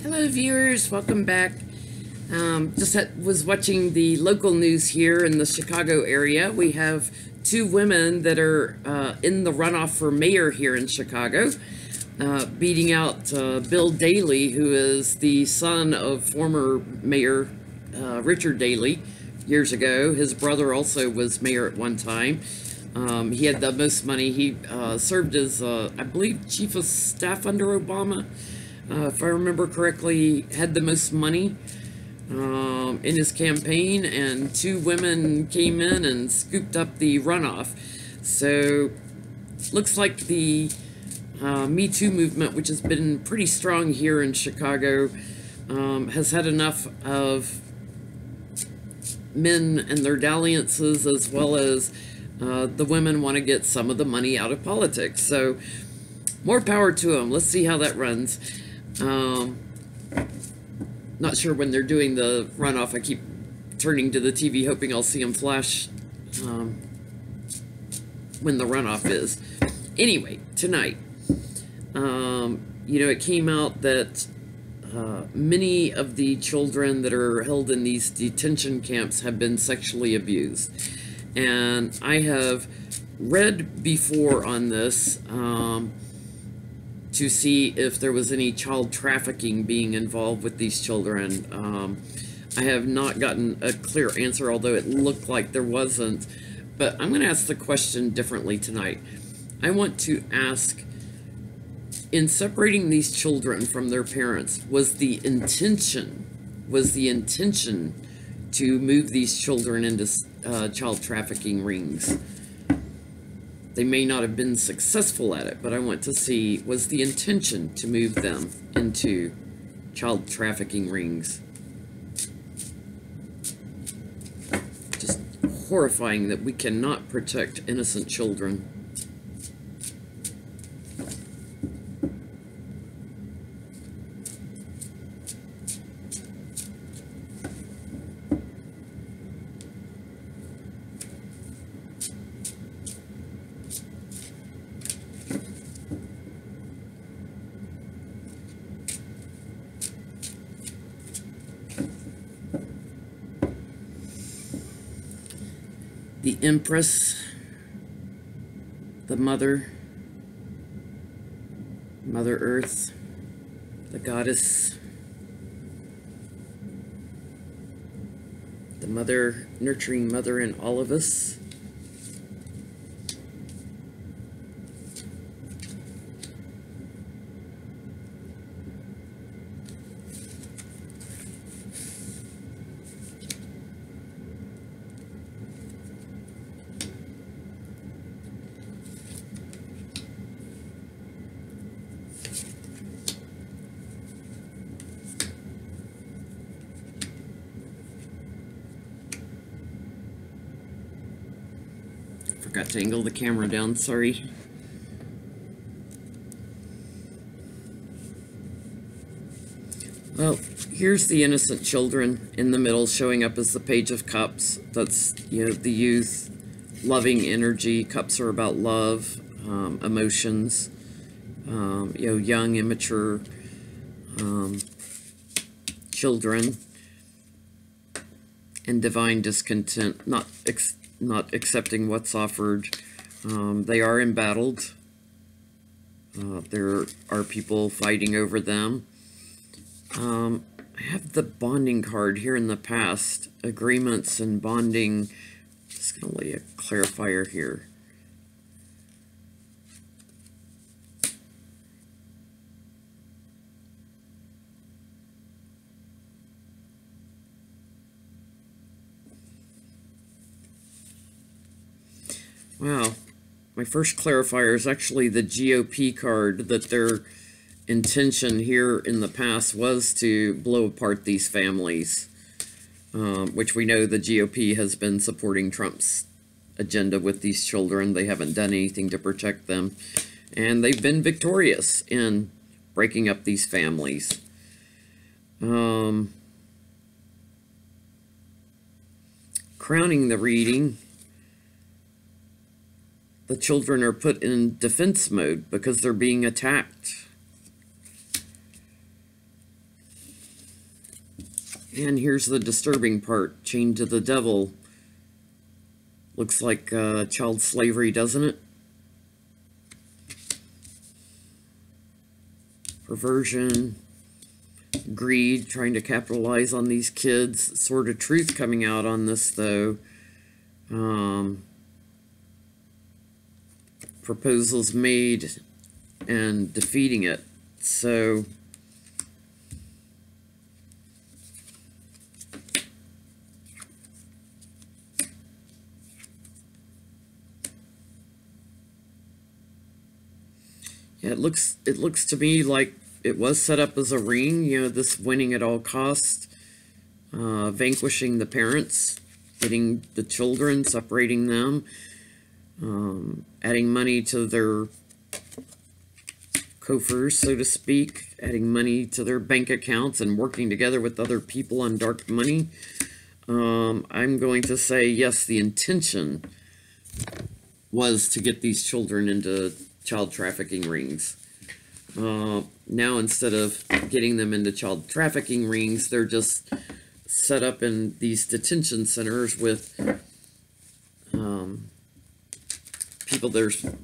Hello viewers, welcome back. Was watching the local news here in the Chicago area. We have two women that are in the runoff for mayor here in Chicago, beating out Bill Daley, who is the son of former Mayor Richard Daley years ago. His brother also was mayor at one time. He had the most money. He served as, I believe, chief of staff under Obama. If I remember correctly, had the most money in his campaign, and two women came in and scooped up the runoff. So, looks like the Me Too movement, which has been pretty strong here in Chicago, has had enough of men and their dalliances, as well as the women want to get some of the money out of politics. So, more power to them. Let's see how that runs. Not sure when they're doing the runoff. I keep turning to the TV hoping I'll see them flash when the runoff is. Anyway, tonight, it came out that many of the children that are held in these detention camps have been sexually abused. And I have read before on this to see if there was any child trafficking being involved with these children. I have not gotten a clear answer, although it looked like there wasn't. But I'm going to ask the question differently tonight. I want to ask, in separating these children from their parents, was the intention to move these children into child trafficking rings? They may not have been successful at it, but I want to see, was the intention to move them into child trafficking rings? Just horrifying that we cannot protect innocent children. The Empress, the Mother Earth, the Goddess, the Mother, nurturing Mother in all of us. Forgot to angle the camera down, sorry. Well, here's the innocent children in the middle showing up as the Page of Cups. That's, the youth, loving energy. Cups are about love, emotions, young, immature children, and divine discontent, not accepting what's offered. They are embattled. There are people fighting over them. I have the bonding card here in the past. Agreements and bonding. Just going to lay a clarifier here. Wow, my first clarifier is actually the GOP card, that their intention here in the past was to blow apart these families, which we know the GOP has been supporting Trump's agenda with these children. They haven't done anything to protect them, and they've been victorious in breaking up these families. Crowning the reading, the children are put in defense mode because they're being attacked. And here's the disturbing part. Chained to the devil. Looks like child slavery, doesn't it? Perversion, greed, trying to capitalize on these kids. Sort of truth coming out on this, though. Proposals made and defeating it. So yeah, it looks to me like it was set up as a ring, you know, this winning at all costs, vanquishing the parents, getting the children, separating them, adding money to their coffers, so to speak, adding money to their bank accounts and working together with other people on dark money. I'm going to say yes, the intention was to get these children into child trafficking rings. Now, instead of getting them into child trafficking rings, they're just set up in these detention centers with people that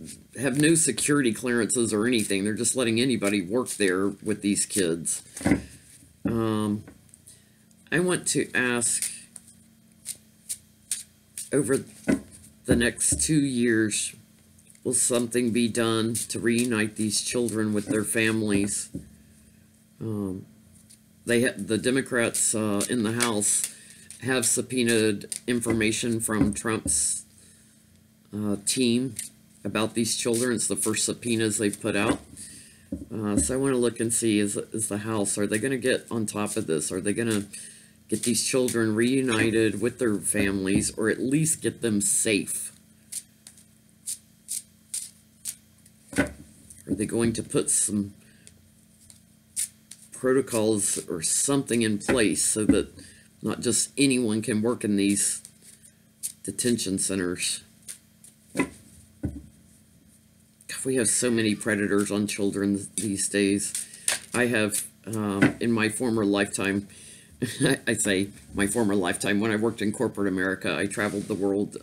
have no security clearances or anything. They're just letting anybody work there with these kids. I want to ask, over the next 2 years, will something be done to reunite these children with their families? The Democrats in the House have subpoenaed information from Trump's team about these children. It's the first subpoenas they've put out. So I want to look and see, is the House, are they going to get on top of this? Are they going to get these children reunited with their families, or at least get them safe? Are they going to put some protocols or something in place so that not just anyone can work in these detention centers? God, we have so many predators on children these days. I have, in my former lifetime, I say my former lifetime, when I worked in corporate America, I traveled the world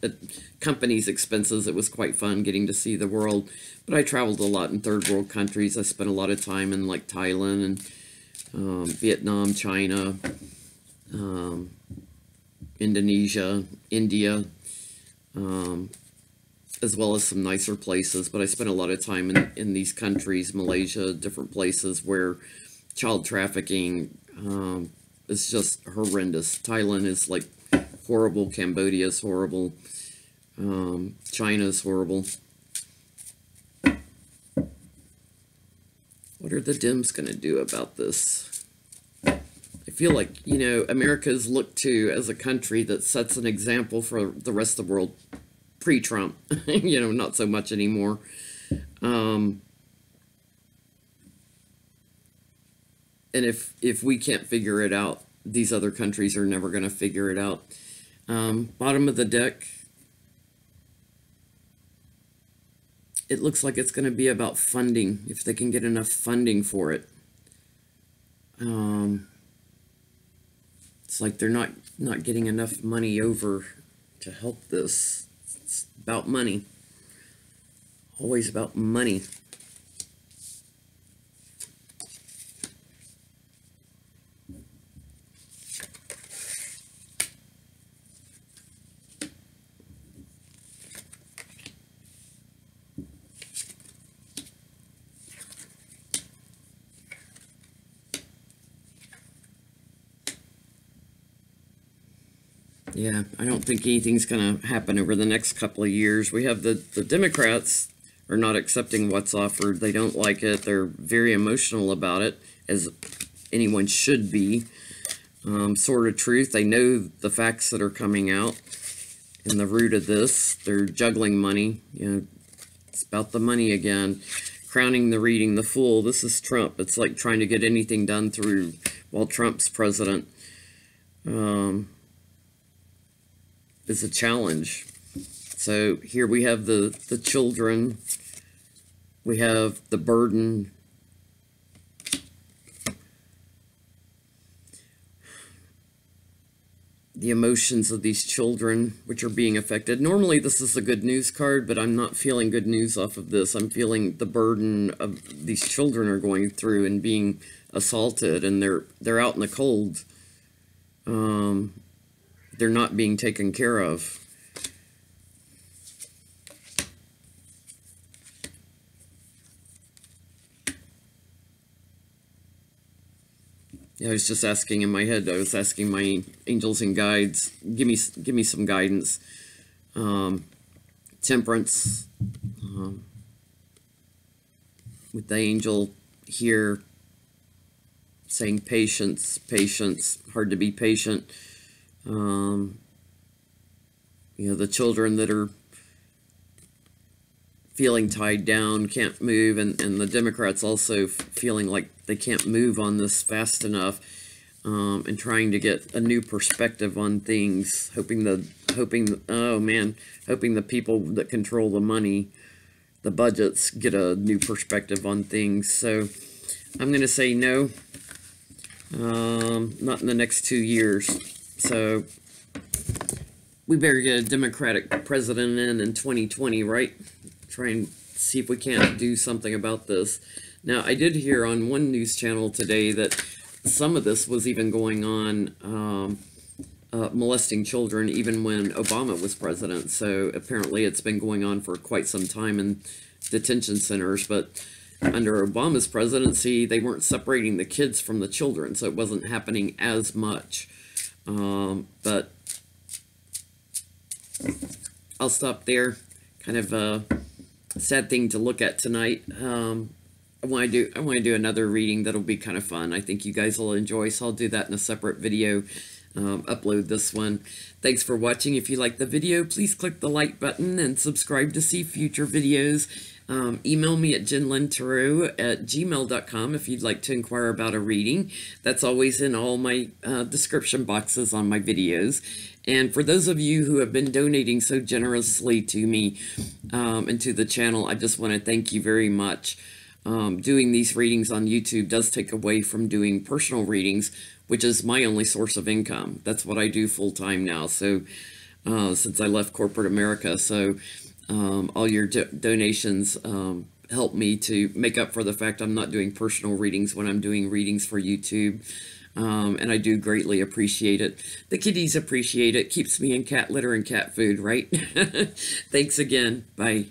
at companies' expenses. It was quite fun getting to see the world, but I traveled a lot in third world countries. I spent a lot of time in like Thailand and Vietnam, China, Indonesia, India, as well as some nicer places. But I spent a lot of time in these countries, Malaysia, different places where child trafficking is just horrendous. Thailand is like horrible. Cambodia is horrible. China is horrible. What are the Dems going to do about this? I feel like, you know, America is looked to as a country that sets an example for the rest of the world pre-Trump. You know, not so much anymore. And if we can't figure it out, these other countries are never going to figure it out. Bottom of the deck. It looks like it's going to be about funding, if they can get enough funding for it. It's like they're not getting enough money over to help this. It's about money. Always about money. Yeah, I don't think anything's going to happen over the next couple of years. We have the Democrats are not accepting what's offered. They don't like it. They're very emotional about it, as anyone should be. Sort of truth. They know the facts that are coming out. And the root of this, they're juggling money. You know, it's about the money again. Crowning the reading the fool. This is Trump. It's like trying to get anything done through while Trump's president. Is a challenge. So here we have the children, we have the burden. the emotions of these children which are being affected. Normally this is a good news card, but I'm not feeling good news off of this. I'm feeling the burden of these children are going through and being assaulted, and they're out in the cold. They're not being taken care of. Yeah, I was just asking in my head, I was asking my angels and guides, give me some guidance. Temperance, with the angel here saying patience, patience, hard to be patient. You know, the children that are feeling tied down, can't move, and the Democrats also feeling like they can't move on this fast enough, and trying to get a new perspective on things, hoping the people that control the money, the budgets, get a new perspective on things. So I'm going to say no, not in the next 2 years. So we better get a Democratic president in 2020, right? Try and see if we can't do something about this. Now, I did hear on one news channel today that some of this was even going on, molesting children even when Obama was president. So apparently it's been going on for quite some time in detention centers, but under Obama's presidency, they weren't separating the kids from the children, so it wasn't happening as much. But I'll stop there. Kind of a sad thing to look at tonight. I want to do another reading that'll be kind of fun. I think you guys will enjoy, so I'll do that in a separate video. Upload this one. Thanks for watching. If you like the video, please click the like button and subscribe to see future videos. Email me at jenlentarot@gmail.com if you'd like to inquire about a reading. That's always in all my description boxes on my videos. And for those of you who have been donating so generously to me and to the channel, I just want to thank you very much. Doing these readings on YouTube does take away from doing personal readings, which is my only source of income. That's what I do full-time now, so since I left corporate America. So all your donations help me to make up for the fact I'm not doing personal readings when I'm doing readings for YouTube. And I do greatly appreciate it. The kitties appreciate it. Keeps me in cat litter and cat food, right? Thanks again. Bye.